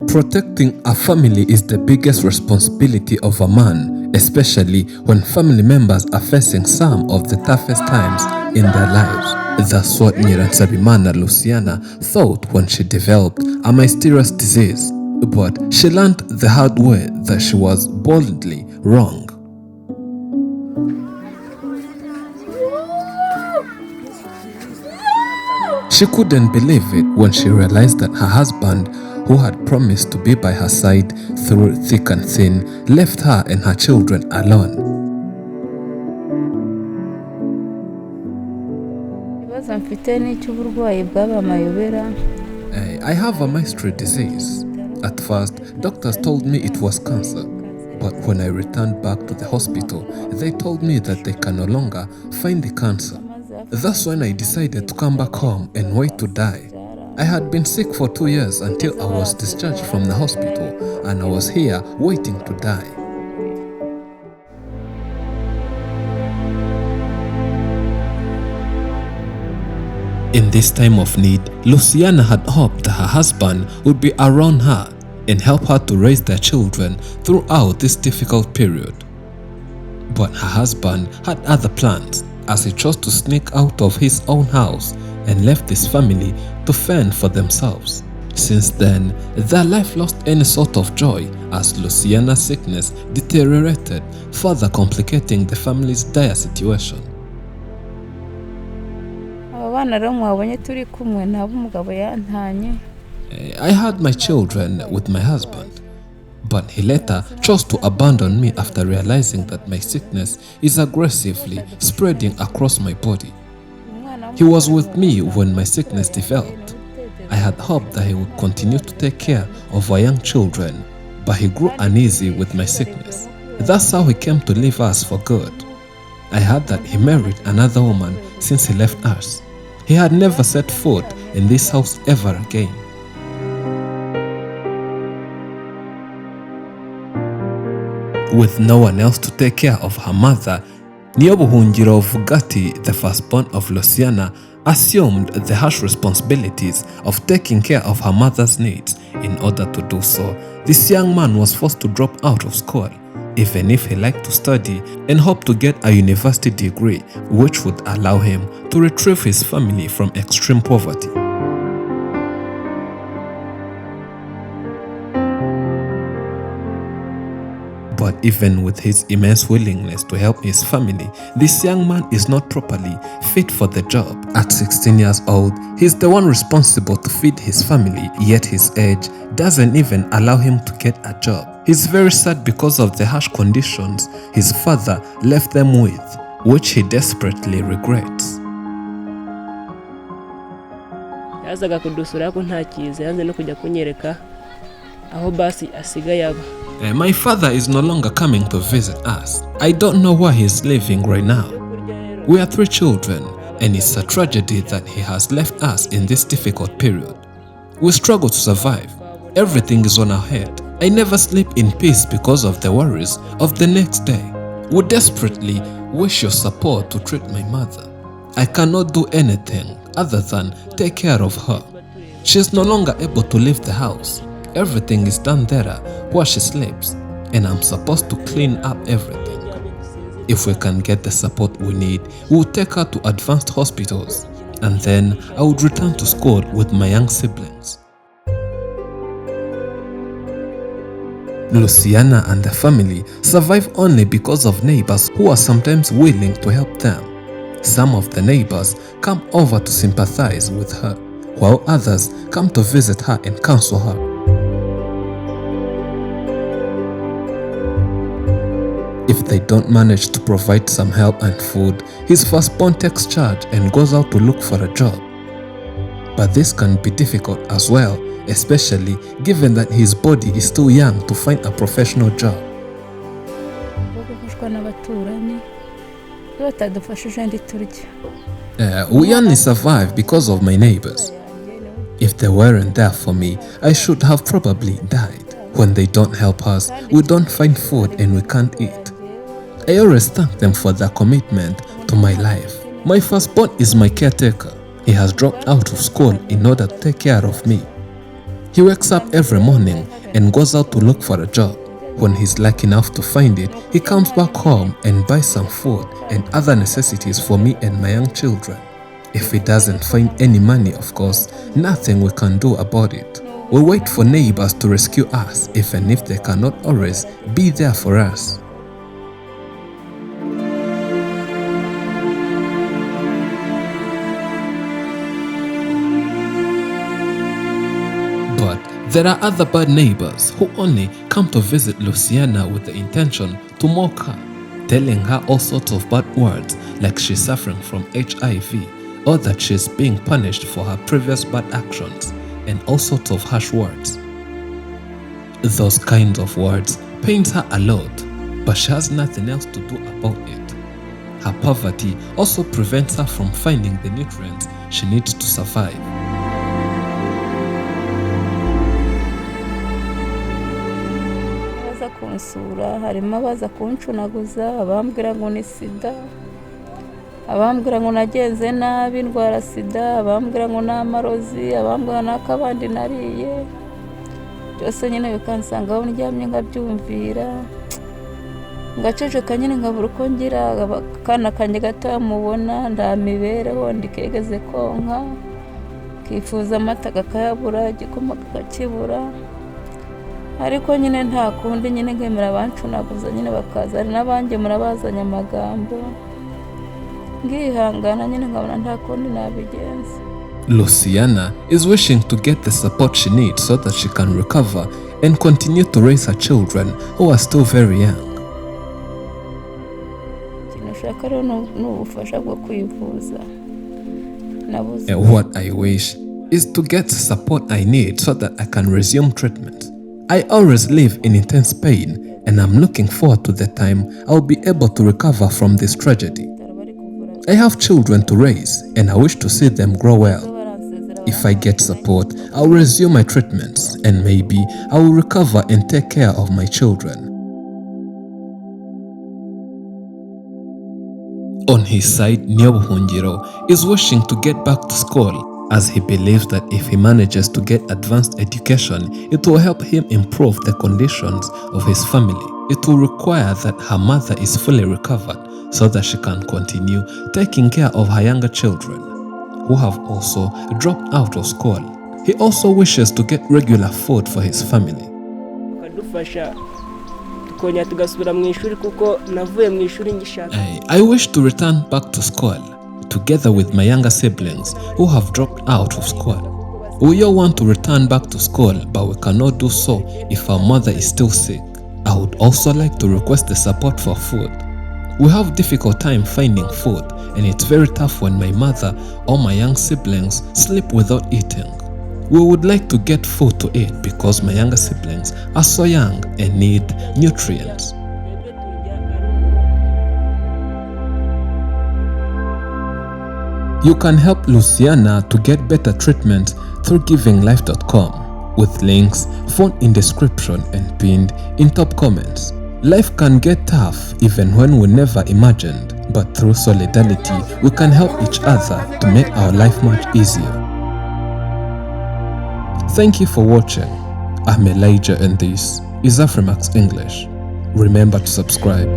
Protecting a family is the biggest responsibility of a man, especially when family members are facing some of the toughest times in their lives. That's what NYIRANSABIMANA Luciana thought when she developed a mysterious disease, but she learned the hard way that she was boldly wrong. She couldn't believe it when she realized that her husband, who had promised to be by her side through thick and thin, left her and her children alone. I have a mystery disease. At first, doctors told me it was cancer. But when I returned back to the hospital, they told me that they can no longer find the cancer. That's when I decided to come back home and wait to die. I had been sick for 2 years until I was discharged from the hospital, and I was here waiting to die. In this time of need, Luciana had hoped that her husband would be around her and help her to raise their children throughout this difficult period. But her husband had other plans, as he chose to sneak out of his own house and left his family to fend for themselves. Since then, their life lost any sort of joy as Luciana's sickness deteriorated, further complicating the family's dire situation. I had my children with my husband, but he later chose to abandon me after realizing that my sickness is aggressively spreading across my body. He was with me when my sickness developed. I had hoped that he would continue to take care of our young children, but he grew uneasy with my sickness. That's how he came to leave us for good. I heard that he married another woman since he left us. He had never set foot in this house ever again. With no one else to take care of her mother, Niyobuhungiro Vugati, the firstborn of Luciana, assumed the harsh responsibilities of taking care of her mother's needs. In order to do so, this young man was forced to drop out of school, even if he liked to study and hoped to get a university degree, which would allow him to retrieve his family from extreme poverty. But even with his immense willingness to help his family, this young man is not properly fit for the job. At 16 years old, he's the one responsible to feed his family, yet his age doesn't even allow him to get a job. He's very sad because of the harsh conditions his father left them with, which he desperately regrets. Yazaga kudusura ko ntakize yanze no kujya kunyereka aho basi asigaye aba. My father is no longer coming to visit us. I don't know where he's living right now. We are 3 children, and it's a tragedy that he has left us in this difficult period. We struggle to survive. Everything is on our head. I never sleep in peace because of the worries of the next day. We desperately wish your support to treat my mother. I cannot do anything other than take care of her. She is no longer able to leave the house. Everything is done there where she sleeps, and I'm supposed to clean up everything. If we can get the support we need, we will take her to advanced hospitals, and then I would return to school with my young siblings. Luciana and the family survive only because of neighbors who are sometimes willing to help them. Some of the neighbors come over to sympathize with her, while others come to visit her and counsel her. If they don't manage to provide some help and food, his firstborn takes charge and goes out to look for a job. But this can be difficult as well, especially given that his body is too young to find a professional job. We only survive because of my neighbors. If they weren't there for me, I should have probably died. When they don't help us, we don't find food and we can't eat. I always thank them for their commitment to my life. My firstborn is my caretaker. He has dropped out of school in order to take care of me. He wakes up every morning and goes out to look for a job. When he's lucky enough to find it, he comes back home and buys some food and other necessities for me and my young children. If he doesn't find any money, of course, nothing we can do about it. We wait for neighbors to rescue us, even if they cannot always be there for us. But there are other bad neighbors who only come to visit Luciana with the intention to mock her, telling her all sorts of bad words like she's suffering from HIV or that she's being punished for her previous bad actions, and all sorts of harsh words. Those kinds of words pains her a lot, but she has nothing else to do about it. Her poverty also prevents her from finding the nutrients she needs to survive. Baza kunsura, harimo abaza kuncunaguza, abambwira ngo ni sida, abambwira ngo nagenze nabi ndwara sida, abambwira ngo ni amarozi, abambwira n'akabandi nariye, byose nyine bikansangaho ndyamye ngabyumvira, ngaceceka nyine nkabura uko ngira, akana kanjye gato mubona nda mibereho ndikegeze konka, kifuza amata kakayabura, igikoma kakakibura, ariko nyine nta kundi nyine nkemera abancunaguza nyine bakaza, hari n'abanjye murabazanya amagambo, ngihangana nyine nkabona nta kundi nabigenza. Luciana is wishing to get the support she needs so that she can recover and continue to raise her children who are still very young. Nashaka rero n'ubufasha bwo kwivuza. What I wish is to get the support I need so that I can resume treatment. I always live in intense pain, and I'm looking forward to the time I'll be able to recover from this tragedy. I have children to raise, and I wish to see them grow well. If I get support, I'll resume my treatments, and maybe I will recover and take care of my children. On his side, Nyobuhungiro is wishing to get back to school, as he believes that if he manages to get advanced education, it will help him improve the conditions of his family. It will require that her mother is fully recovered so that she can continue taking care of her younger children, who have also dropped out of school. He also wishes to get regular food for his family. I wish to return back to school, together with my younger siblings who have dropped out of school. We all want to return back to school, but we cannot do so if our mother is still sick. I would also like to request the support for food. We have difficult time finding food, and it's very tough when my mother or my young siblings sleep without eating. We would like to get food to eat because my younger siblings are so young and need nutrients. You can help Luciana to get better treatment through givinglife.com with links found in description and pinned in top comments. Life can get tough even when we never imagined, but through solidarity we can help each other to make our life much easier. Thank you for watching. I'm Elijah and this is Afrimax English. Remember to subscribe.